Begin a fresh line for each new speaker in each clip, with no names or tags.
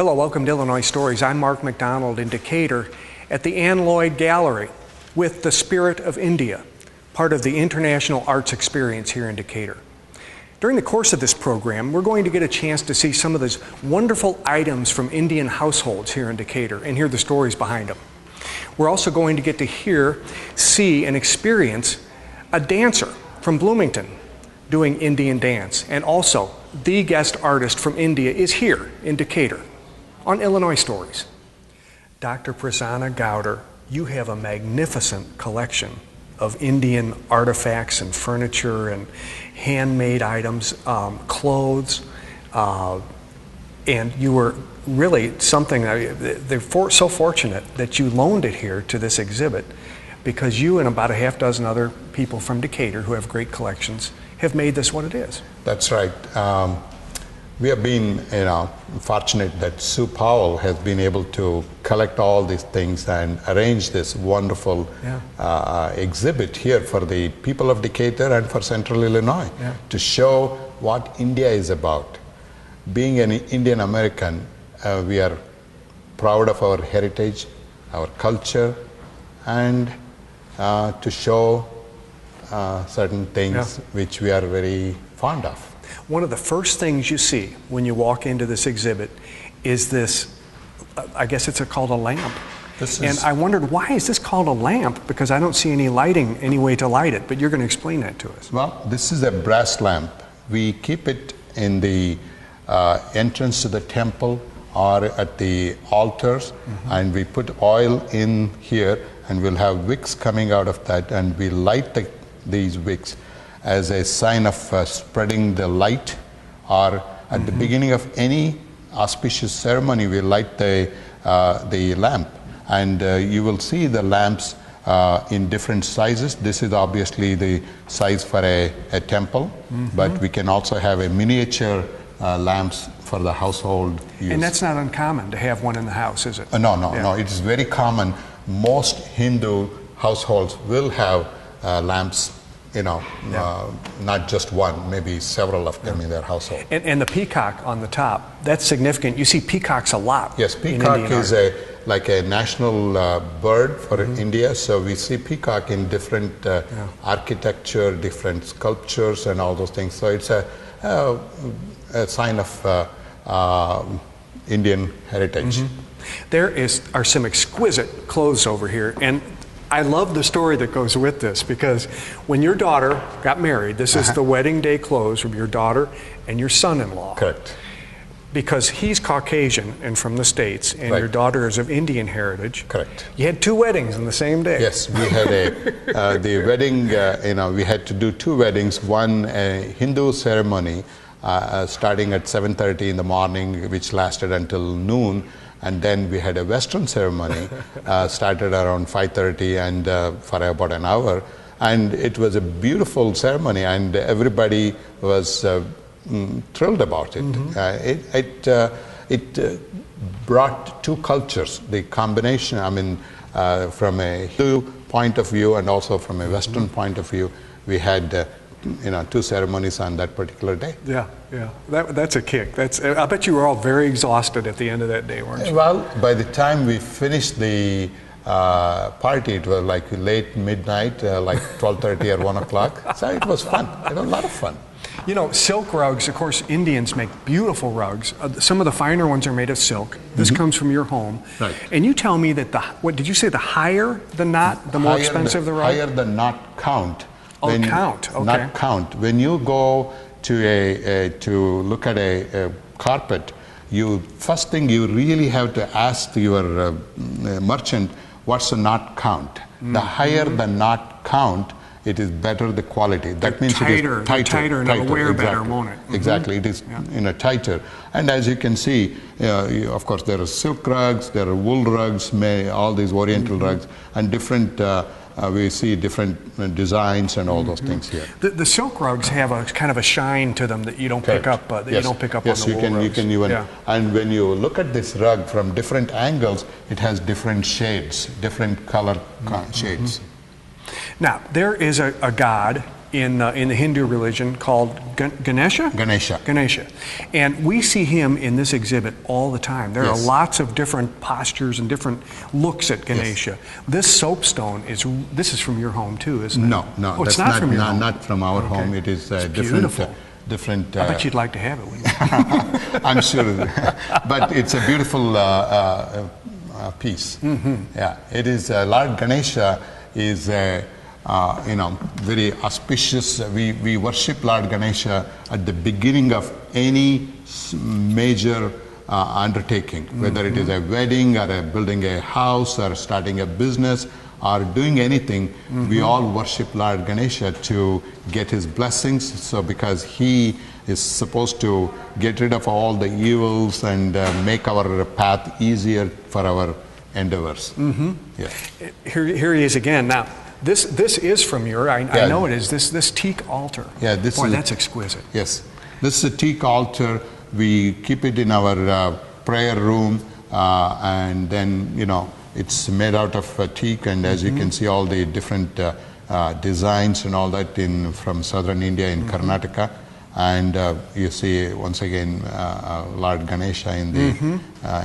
Hello, welcome to Illinois Stories. I'm Mark McDonald in Decatur at the Ann Lloyd Gallery with The Spirit of India, part of the International Arts Experience here in Decatur. During the course of this program, we're going to get a chance to see some of those wonderful items from Indian households here in Decatur and hear the stories behind them. We're also going to get to hear, see, and experience a dancer from Bloomington doing Indian dance. And also, the guest artist from India is here in Decatur on Illinois Stories. Dr. Prasanna Gowder, you have a magnificent collection of Indian artifacts and furniture and handmade items, clothes, and you were really something, they're so fortunate that you loaned it here to this exhibit, because you and about a half dozen other people from Decatur who have great collections have made this what it is.
That's right. We have been, fortunate that Sue Powell has been able to collect all these things and arrange this wonderful exhibit here for the people of Decatur and for Central Illinois to show what India is about. Being an Indian American, we are proud of our heritage, our culture, and to show certain things which we are very fond of.
One of the first things you see when you walk into this exhibit is this, I guess it's called a lamp. And I wondered, why is this called a lamp? Because I don't see any lighting, any way to light it, but you're going to explain that to us.
Well, this is a brass lamp. We keep it in the entrance to the temple or at the altars, and we put oil in here, and we'll have wicks coming out of that, and we light these wicks as a sign of spreading the light, or at the beginning of any auspicious ceremony we light the lamp, and you will see the lamps in different sizes. This is obviously the size for a temple, but we can also have a miniature lamps for the household use.
And that's not uncommon to have one in the house, is it?
No, it is very common. Most Hindu households will have lamps, not just one, maybe several of them in their household.
And the peacock on the top, that's significant. You see peacocks a lot.
Yes, peacock is like a national bird for India, so we see peacock in different architecture, different sculptures and all those things. So it's a sign of Indian heritage.
There are some exquisite clothes over here, and I love the story that goes with this, because when your daughter got married, this is the wedding day clothes from your daughter and your son-in-law.
Correct.
Because he's Caucasian and from the States, and your daughter is of Indian heritage.
Correct.
You had two weddings in the same day.
Yes, we had the wedding, we had to do two weddings, one a Hindu ceremony starting at 7:30 in the morning, which lasted until noon. And then we had a Western ceremony, started around 5:30 and for about an hour. And it was a beautiful ceremony, and everybody was thrilled about it. It brought two cultures, the combination, from a Hindu point of view and also from a Western point of view. We had two ceremonies on that particular day.
That's a kick. I bet you were all very exhausted at the end of that day, weren't you?
Well, by the time we finished the party, it was like late midnight, like 12:30 or 1 o'clock. So it was fun. It was a lot of fun.
Silk rugs, of course, Indians make beautiful rugs. Some of the finer ones are made of silk. This comes from your home.
Right.
And you tell me that what did you say, the higher the knot, the more expensive the rug?
Higher the knot count.
Count, okay.
Not count. When you go to look at a carpet, first thing you really have to ask your merchant, what's the knot count? The higher the knot count, it is better the quality. That means
tighter,
it is tighter.
And it'll wear better, won't it?
Exactly. It is tighter. And as you can see, of course, there are silk rugs, there are wool rugs, all these oriental rugs, and different. We see different designs and all those things here.
The silk rugs have a kind of a shine to them that you don't pick up. You don't pick up on the wool rugs.
You can even. And when you look at this rug from different angles, it has different shades, different color shades.
Now there is a god in the Hindu religion called Ganesha?
Ganesha.
Ganesha. And we see him in this exhibit all the time. There are lots of different postures and different looks at Ganesha. Yes. This soapstone this is from your home too, isn't it?
No,
oh, it's not from your home.
Not from our home. It is different.
I bet you'd like to have it, wouldn't you?
I'm sure. But it's a beautiful piece.
Mm-hmm.
Yeah, it is. Lord Ganesha is very auspicious. We worship Lord Ganesha at the beginning of any major undertaking, whether it is a wedding or building a house or starting a business or doing anything. We all worship Lord Ganesha to get his blessings. So because he is supposed to get rid of all the evils and make our path easier for our endeavors.
Yeah. Here he is again. Now, this is from I know it is, this teak altar.
Yeah,
that's exquisite.
Yes. This is a teak altar. We keep it in our prayer room, and then, it's made out of teak, and as you can see, all the different designs and all that from southern India in Karnataka. And you see, once again, Lord Ganesha in the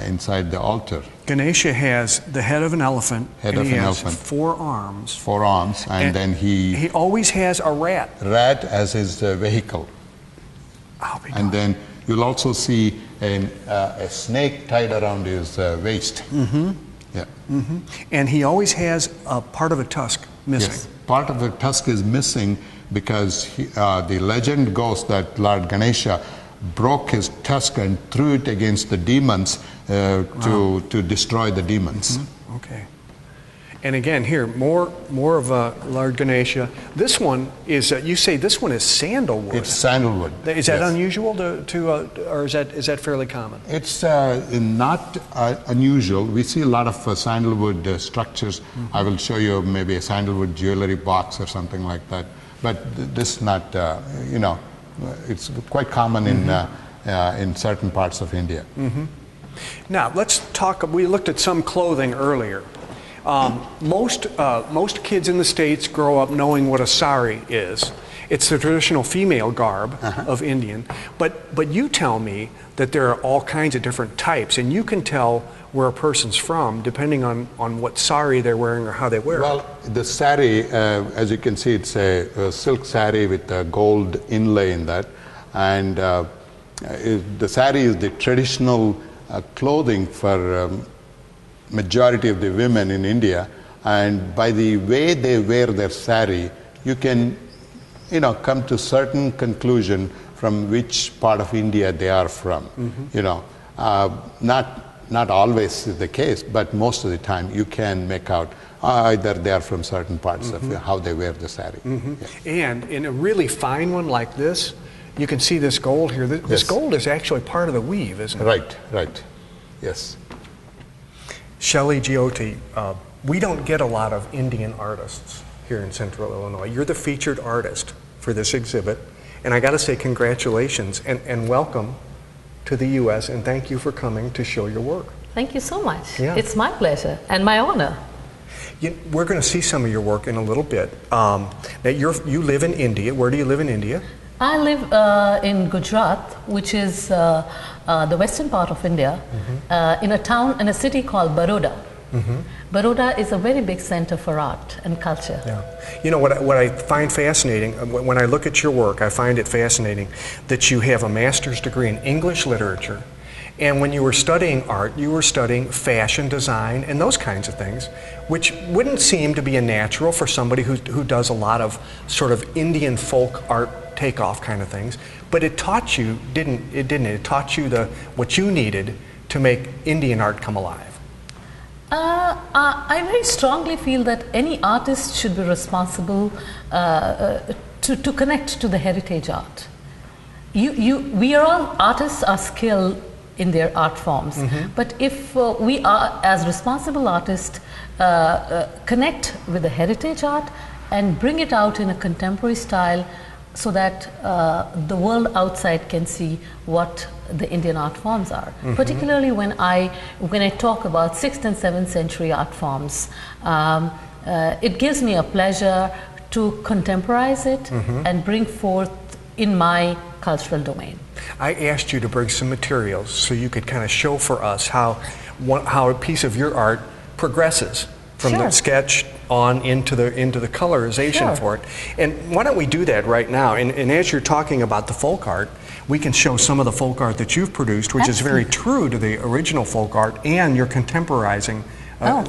inside the altar.
Ganesha has the head of an elephant. He has 4 arms.
4 arms, and then he
always has a rat.
Rat as his vehicle. And then you'll also see a snake tied around his waist. Yeah.
And he always has a part of a tusk missing.
Yes, part of the tusk is missing because the legend goes that Lord Ganesha broke his tusk and threw it against the demons to destroy the demons.
Okay. And again, here, more of Lord Ganesha. This one is, you say this one is sandalwood.
It's sandalwood.
Is that unusual or is that fairly common?
It's not unusual. We see a lot of sandalwood structures. I will show you maybe a sandalwood jewelry box or something like that. But this is not, it's quite common in certain parts of India.
Now, let's talk, we looked at some clothing earlier. Most kids in the States grow up knowing what a sari is. It's the traditional female garb of Indian. But you tell me that there are all kinds of different types, and you can tell where a person's from depending on what sari they're wearing or how they wear it.
Well, the sari, as you can see, it's a silk sari with a gold inlay in that. And the sari is the traditional clothing for majority of the women in India, and by the way they wear their sari, you can, come to certain conclusion from which part of India they are from. Not always is the case, but most of the time you can make out either they are from certain parts of how they wear the sari. Yeah.
And in a really fine one like this, you can see this gold here. This gold is actually part of the weave, isn't it?
Right. Yes.
Shelley Giotti, we don't get a lot of Indian artists here in Central Illinois. You're the featured artist for this exhibit, and I got to say congratulations and welcome to the U.S., and thank you for coming to show your work.
Thank you so much.
Yeah.
It's my pleasure and my honor.
We're going to see some of your work in a little bit. Now you live in India. Where do you live in India?
I live in Gujarat, which is the western part of India, in a city called Baroda. Baroda is a very big center for art and culture.
Yeah. What I find fascinating, when I look at your work, I find it fascinating that you have a master's degree in English literature, and when you were studying art, you were studying fashion design and those kinds of things, which wouldn't seem to be a natural for somebody who does a lot of sort of Indian folk art takeoff kind of things. But it taught you, didn't it? It taught you what you needed to make Indian art come alive.
I very strongly feel that any artist should be responsible to connect to the heritage art. We are all artists are skilled in their art forms, but if we are as responsible artists connect with the heritage art and bring it out in a contemporary style so that the world outside can see what the Indian art forms are. Particularly when I talk about 6th and 7th century art forms, it gives me a pleasure to contemporize it and bring forth in my cultural domain.
I asked you to bring some materials so you could kind of show for us how a piece of your art progresses from the sketch on into the colorization for it. And why don't we do that right now? And as you're talking about the folk art, we can show some of the folk art that you've produced, which is very true to the original folk art, and you're contemporizing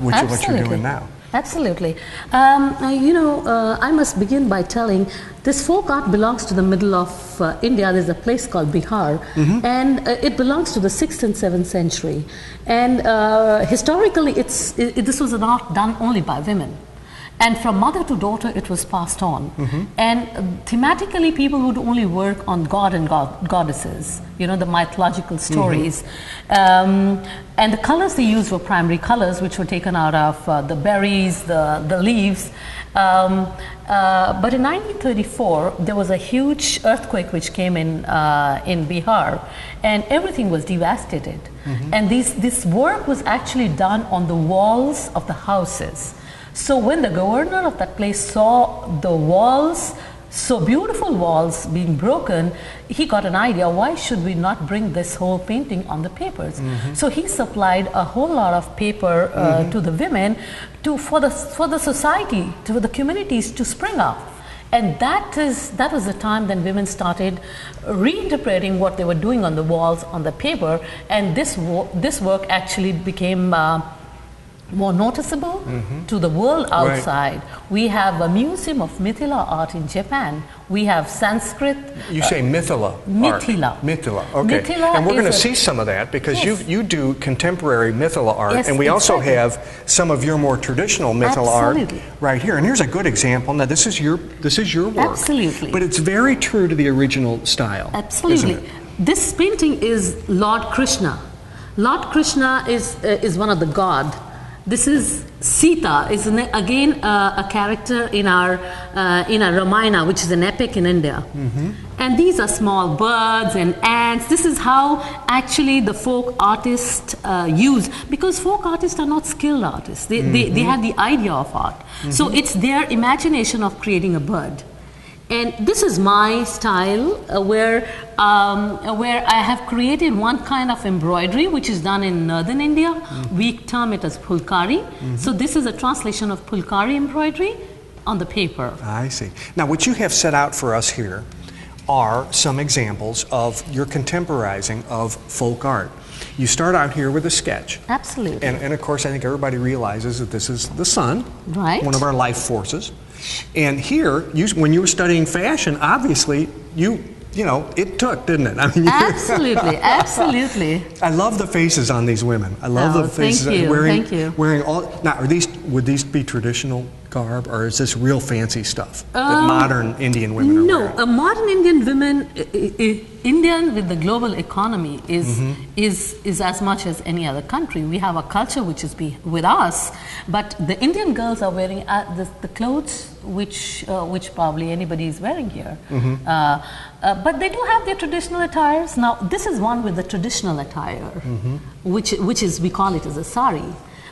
which is what you're doing now.
Absolutely. I must begin by telling this folk art belongs to the middle of India. There's a place called Bihar, and it belongs to the 6th and 7th century. And historically, this was an art done only by women. And from mother to daughter, it was passed on. And thematically, people would only work on god and goddesses, the mythological stories. And the colors they used were primary colors, which were taken out of the berries, the leaves. But in 1934, there was a huge earthquake which came in Bihar, and everything was devastated. And this work was actually done on the walls of the houses. So when the governor of that place saw the walls, so beautiful walls being broken, he got an idea, why should we not bring this whole painting on the papers? So he supplied a whole lot of paper to the women for the society, to the communities to spring up. And that was the time then women started reinterpreting what they were doing on the walls, on the paper, and this work actually became more noticeable to the world outside. We have a museum of Mithila art in Japan. We have Sanskrit.
You say Mithila
Mithila.
Mithila, okay.
Mithila,
and we're going to see some of that because you do contemporary Mithila art,
Yes,
and we also have some of your more traditional Mithila art right here. And here's a good example. Now this is your work.
Absolutely.
But it's very true to the original style.
Absolutely.
Isn't it?
This painting is Lord Krishna. Lord Krishna is one of the god. This is Sita, is again a character in our Ramayana, which is an epic in India. And these are small birds and ants. This is how actually the folk artists use, because folk artists are not skilled artists. They have the idea of art. So it's their imagination of creating a bird. And this is my style where I have created one kind of embroidery which is done in northern India. We term it as pulkari. So this is a translation of pulkari embroidery on the paper.
I see. Now what you have set out for us here are some examples of your contemporizing of folk art. You start out here with a sketch.
Absolutely.
And of course I think everybody realizes that this is the sun,
right,
one of our life forces. And here, when you were studying fashion, obviously, it took, didn't it? I mean,
absolutely, absolutely.
I love the faces on these women. I love the faces wearing all. Now, would these be traditional garb, or is this real fancy stuff that modern Indian women are wearing?
No, modern Indian women, Indian with the global economy is as much as any other country. We have a culture which is with us, but the Indian girls are wearing the clothes which probably anybody is wearing here. But they do have their traditional attires. Now, this is one with the traditional attire, which is, we call it as a sari.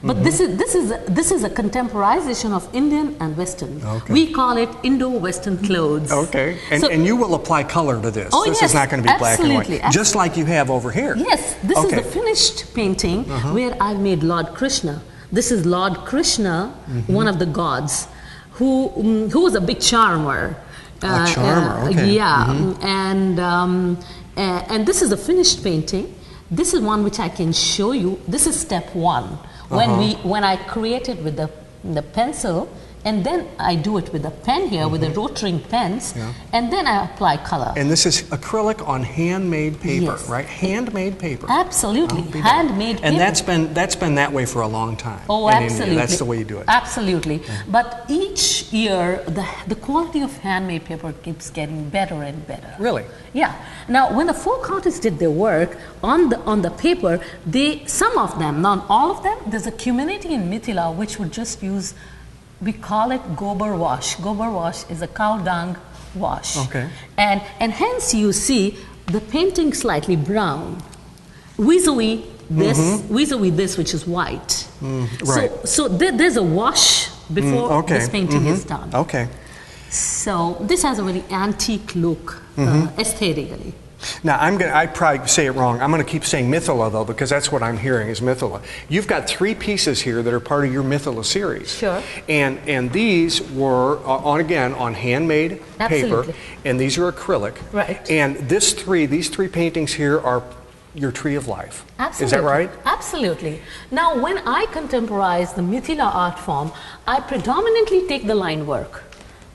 But this is a contemporization of Indian and Western. Okay. We call it Indo-Western clothes.
Okay, and you will apply color to this. This is not going to be black and white, just like you have over here.
Yes, this is the finished painting where I've made Lord Krishna. This is Lord Krishna, one of the gods, who was a big charmer.
A charmer, okay.
Yeah, and this is a finished painting. This is one which I can show you. This is step one. When I create it with the pencil, and then I do it with the pen here, with the rotating pens, and then I apply color.
And this is acrylic on handmade paper, right? Handmade paper.
Absolutely, handmade paper.
And that's been that way for a long time.
Oh,
in
absolutely.
India. That's the way you do it.
Absolutely. But each year, the quality of handmade paper keeps getting better and better.
Really?
Yeah. Now, when the folk artists did their work on the paper, some of them, not all of them, there's a community in Mithila which would just use. We call it gobar wash. Gobar wash is a cow dung wash. Okay. And hence you see the painting slightly brown, vis-a-vis this which is white.
Right.
So there's a wash before this painting is done.
Okay.
So this has a very antique look aesthetically.
Now, I probably say it wrong. I'm going to keep saying Mithila, though, because that's what I'm hearing is Mithila. You've got 3 pieces here that are part of your Mithila series.
Sure.
And these were, on handmade
Absolutely.
paper, and these are acrylic.
Right.
And these 3 paintings here are your tree of life.
Absolutely.
Is that right?
Absolutely. Now, when I contemporize the Mithila art form, I predominantly take the line work.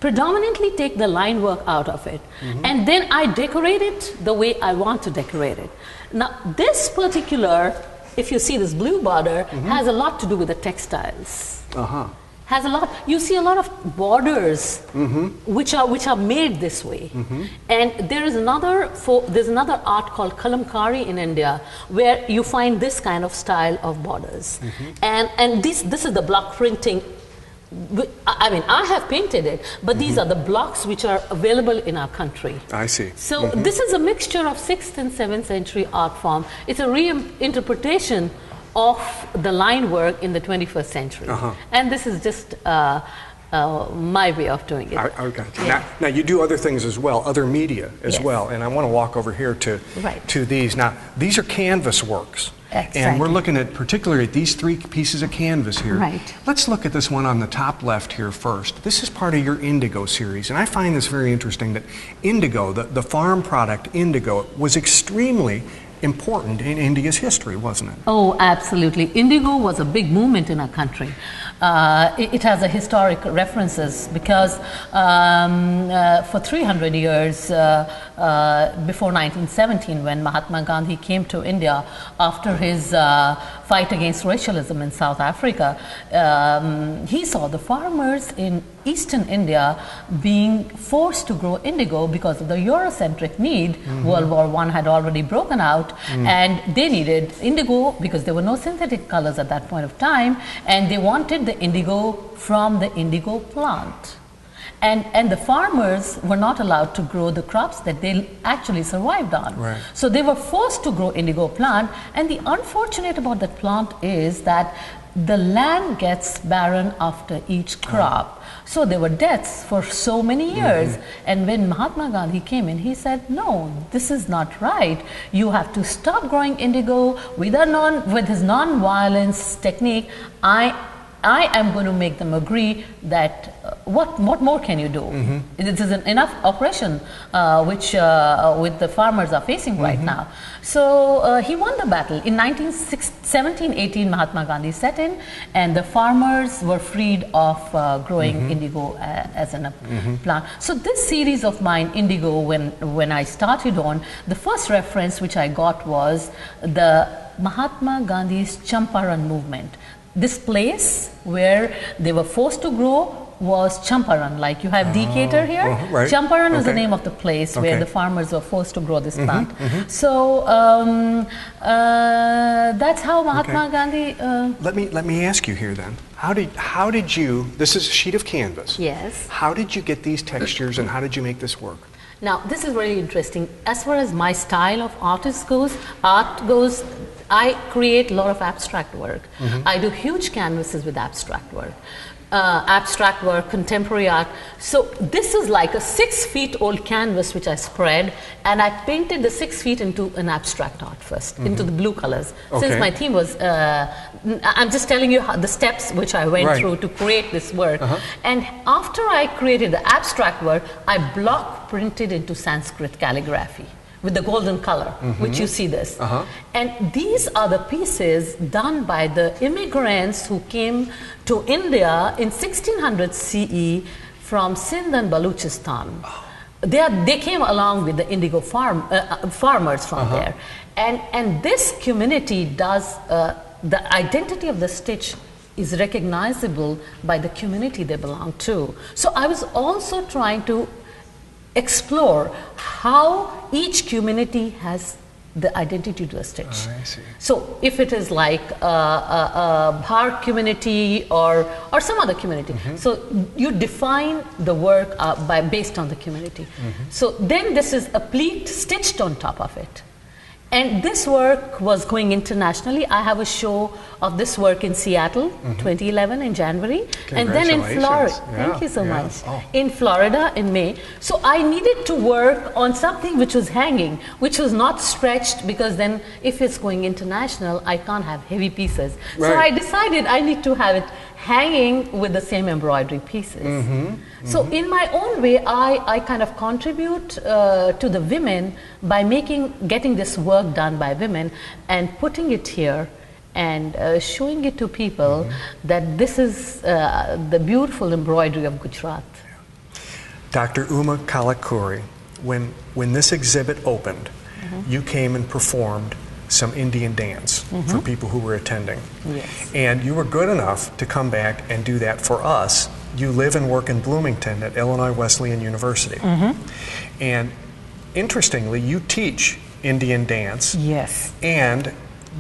Out of it, and then I decorate it the way I want to decorate it. Now, this particular, if you see this blue border, has a lot to do with the textiles. Has a lot. You see a lot of borders which are made this way, and there's another art called kalamkari in India where you find this kind of style of borders, and this is the block printing. I mean, I have painted it, but these are the blocks which are available in our country.
I see.
So this is a mixture of 6th and 7th century art form. It's a reinterpretation of the line work in the 21st century. And this is just my way of doing it.
Okay. Yeah. Now, you do other things as well, other media as well, and I want to walk over here to these. Now, these are canvas works.
Exactly.
And we're looking at particularly at these 3 pieces of canvas here.
Right.
Let's look at this one on the top left here first. This is part of your indigo series, and I find this very interesting that indigo, the farm product indigo, was extremely important in India's history, wasn't it?
Oh, absolutely. Indigo was a big movement in our country. It has a historic references because for 300 years before 1917, when Mahatma Gandhi came to India after his fight against racialism in South Africa, he saw the farmers in eastern India being forced to grow indigo because of the Eurocentric need. World War I had already broken out, and they needed indigo because there were no synthetic colors at that point of time, and they wanted the indigo from the indigo plant. And the farmers were not allowed to grow the crops that they actually survived on.
Right.
So they were forced to grow indigo plant, and the unfortunate about that plant is that the land gets barren after each crop. So there were deaths for so many years. And when Mahatma Gandhi came in, he said, no, this is not right. You have to stop growing indigo with his non-violence technique. I am going to make them agree that what more can you do? It is an enough oppression which with the farmers are facing right now. So he won the battle. In 1718, Mahatma Gandhi set in, and the farmers were freed of growing indigo as a plant. So this series of mine, indigo, when I started on, the first reference which I got was the Mahatma Gandhi's Champaran movement. This place where they were forced to grow was Champaran, like you have Decatur here.
Right.
Champaran is the name of the place where the farmers were forced to grow this plant. So that's how Mahatma Gandhi.
Let me ask you here then. How did you? This is a sheet of canvas.
Yes.
How did you get these textures, and how did you make this work?
Now this is really interesting. As far as my style of art goes, I create a lot of abstract work. I do huge canvases with abstract work, contemporary art. So this is like a 6 feet old canvas which I spread, and I painted the 6 feet into an abstract art first, into the blue colors. Since my theme was, I'm just telling you the steps which I went through to create this work. And after I created the abstract work, I block printed into Sanskrit calligraphy with the golden color, which you see this. And these are the pieces done by the immigrants who came to India in 1600 CE from Sindh and Baluchistan. They came along with the indigo farmers from there. And this community does, the identity of the stitch is recognizable by the community they belong to. So I was also trying to explore how each community has the identity to a stitch.
I see.
So if it is like a Bhar community or some other community, so you define the work based on the community. So then this is a pleat stitched on top of it. And this work was going internationally. I have a show of this work in Seattle, 2011 in January. And then in Florida. Thank you so much. Oh. In Florida in May. So I needed to work on something which was hanging, which was not stretched, because then if it's going international, I can't have heavy pieces. Right. So I decided I need to have it hanging with the same embroidery pieces. So in my own way, I kind of contribute to the women by getting this work done by women and putting it here and showing it to people that this is the beautiful embroidery of Gujarat.
Dr. Uma Kalakuri, when this exhibit opened, you came and performed some Indian dance for people who were attending.
Yes.
And you were good enough to come back and do that for us. You live and work in Bloomington at Illinois Wesleyan University. And interestingly, you teach Indian dance.
Yes.
And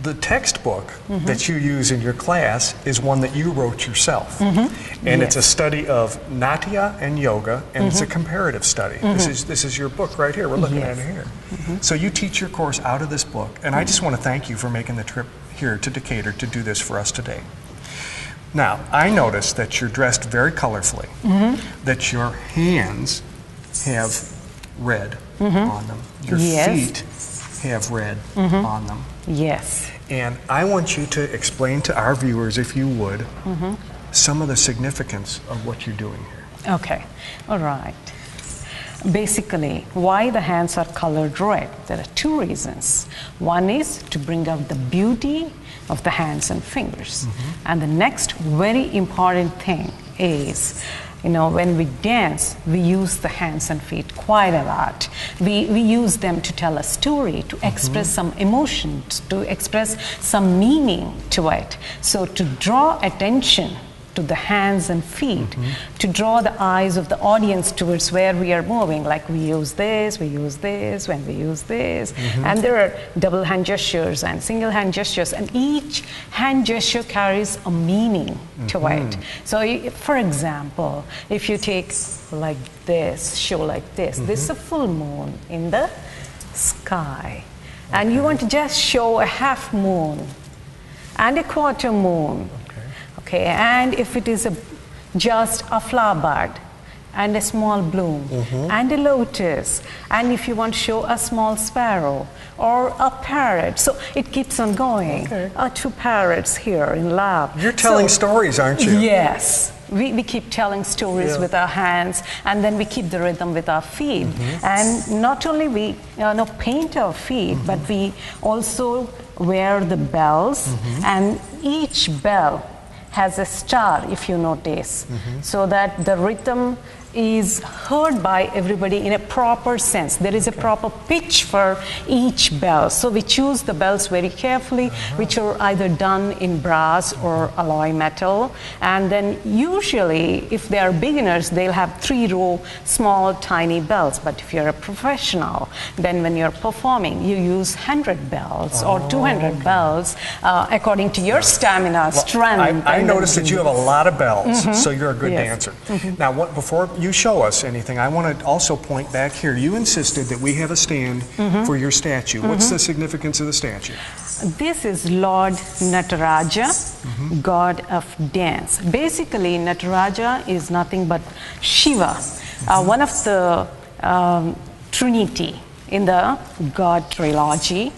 the textbook that you use in your class is one that you wrote yourself. And it's a study of Natya and yoga, and it's a comparative study. This is your book right here. We're looking at it here. So you teach your course out of this book, and I just want to thank you for making the trip here to Decatur to do this for us today. Now, I noticed that you're dressed very colorfully, that your hands have red on them, your feet have red on them.
Yes.
And I want you to explain to our viewers, if you would, some of the significance of what you're doing here.
Okay, all right. Basically, why the hands are colored red? There are two reasons. One is to bring out the beauty of the hands and fingers. And the next very important thing is, you know, when we dance, we use the hands and feet quite a lot. We use them to tell a story, to express some emotion, to express some meaning to it. So to draw attention to the hands and feet, to draw the eyes of the audience towards where we are moving, like we use this, when we use this. And there are double hand gestures and single hand gestures, and each hand gesture carries a meaning to it. So for example, if you take like this, show like this, this is a full moon in the sky. And you want to just show a half moon and a quarter moon. Okay, and if it is just a flower bud and a small bloom and a lotus, and if you want to show a small sparrow or a parrot, so it keeps on going. Two parrots here in lab.
You're telling stories, aren't you?
Yes. We keep telling stories with our hands, and then we keep the rhythm with our feet. And not only we paint our feet, but we also wear the bells, and each bell has a star, if you notice, so that the rhythm is heard by everybody in a proper sense. There is a proper pitch for each bell. So we choose the bells very carefully, which are either done in brass or alloy metal. And then usually, if they are beginners, they'll have 3-row small, tiny bells. But if you're a professional, then when you're performing, you use 100 bells or 200 bells, according to your stamina, strength.
I noticed that you have a lot of bells, so you're a good dancer. Now, before you show us anything, I want to also point back here. You insisted that we have a stand for your statue. What's the significance of the statue?
This is Lord Nataraja, god of dance. Basically, Nataraja is nothing but Shiva, one of the Trinity in the God trilogy.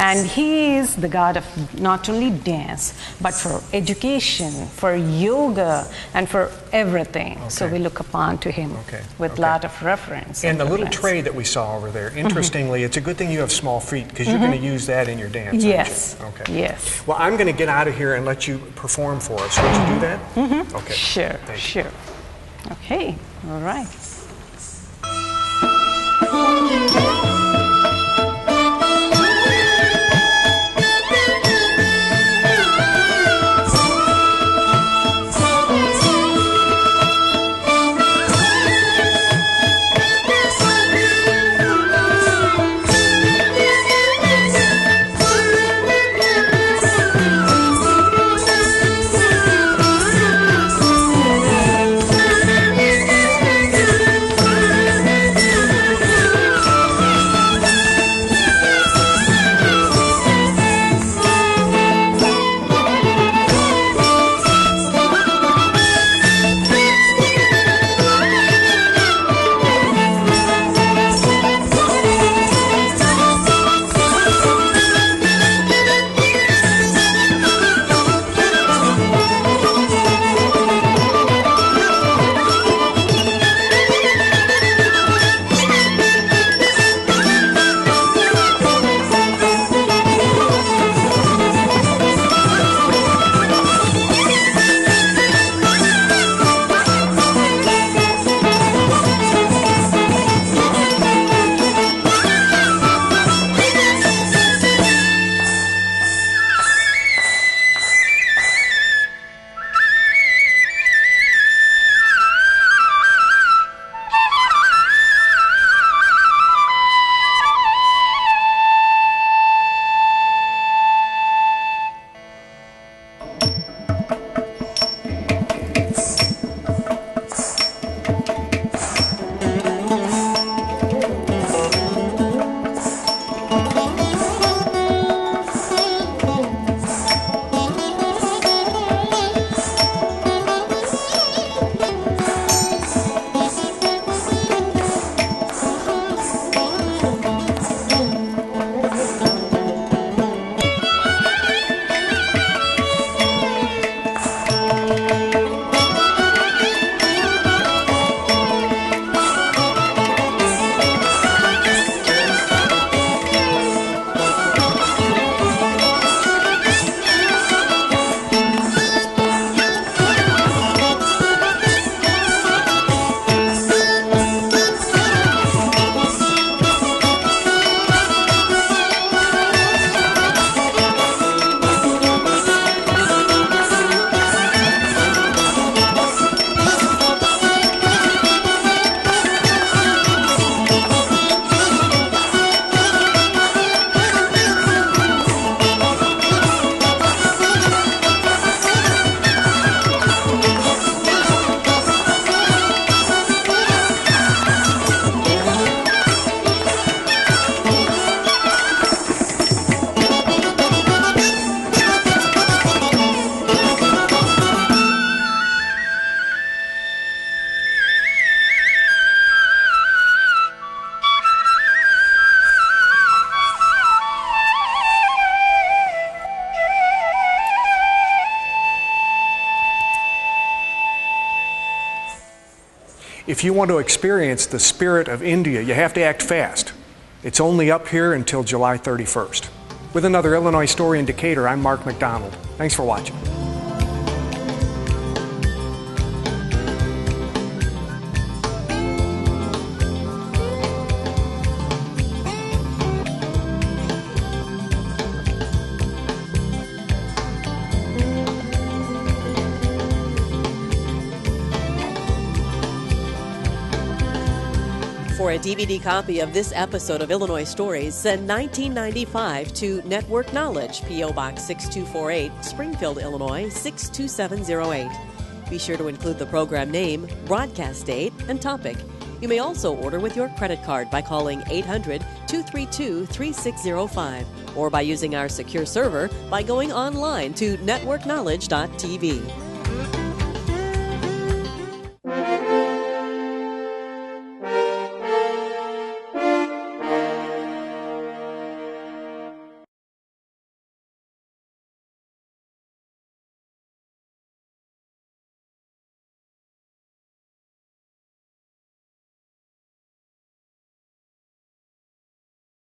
And he is the god of not only dance, but for education, for yoga, and for everything. So we look upon to him with a lot of reference.
And the little tray that we saw over there, interestingly, it's a good thing you have small feet, because you're going to use that in your dance,
yes.
aren't you?
Yes.
Well, I'm going to get out of here and let you perform for us. Would you do that? Okay.
Sure,
Thank
sure.
you.
Okay, all right.
If you want to experience the spirit of India, you have to act fast. It's only up here until July 31st. With another Illinois Story in Decatur, I'm Mark McDonald. Thanks for watching.
For a DVD copy of this episode of Illinois Stories, send $19.95 to Network Knowledge, P.O. Box 6248, Springfield, Illinois 62708. Be sure to include the program name, broadcast date, and topic. You may also order with your credit card by calling 800-232-3605 or by using our secure server by going online to networkknowledge.tv.